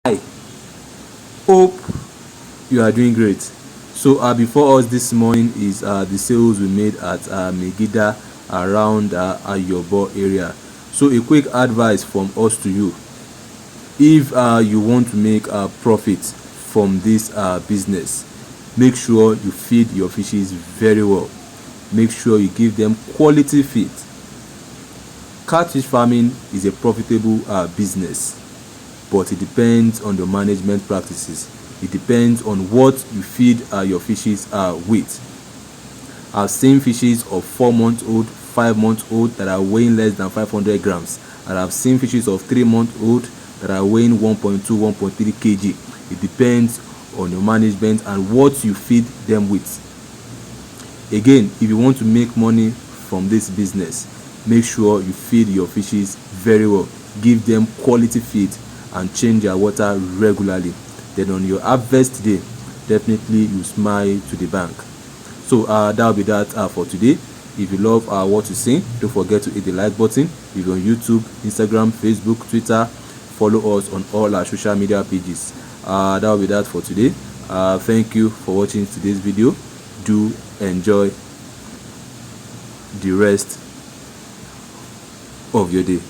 Hi, hope you are doing great. So before us this morning is the sales we made at Megida around Ayobo area. So a quick advice from us to you: if you want to make profit from this business, make sure you feed your fishes very well. Make sure you give them quality feed. Catfish farming is a profitable business, but it depends on the management practices. It depends on what you feed your fishes with. I've seen fishes of 4 months old, 5 months old that are weighing less than 500 grams, and I've seen fishes of 3 months old that are weighing 1.2, 1.3 kg. It depends on your management and what you feed them with. Again, if you want to make money from this business, make sure you feed your fishes very well. Give them quality feed and change their water regularly. Then on your harvest day, definitely you smile to the bank. So that'll be that for today. If you love what you see, don't forget to hit the like button. If you're on YouTube, Instagram, Facebook, Twitter, follow us on all our social media pages. That'll be that for today. Thank you for watching today's video. Do enjoy the rest of your day.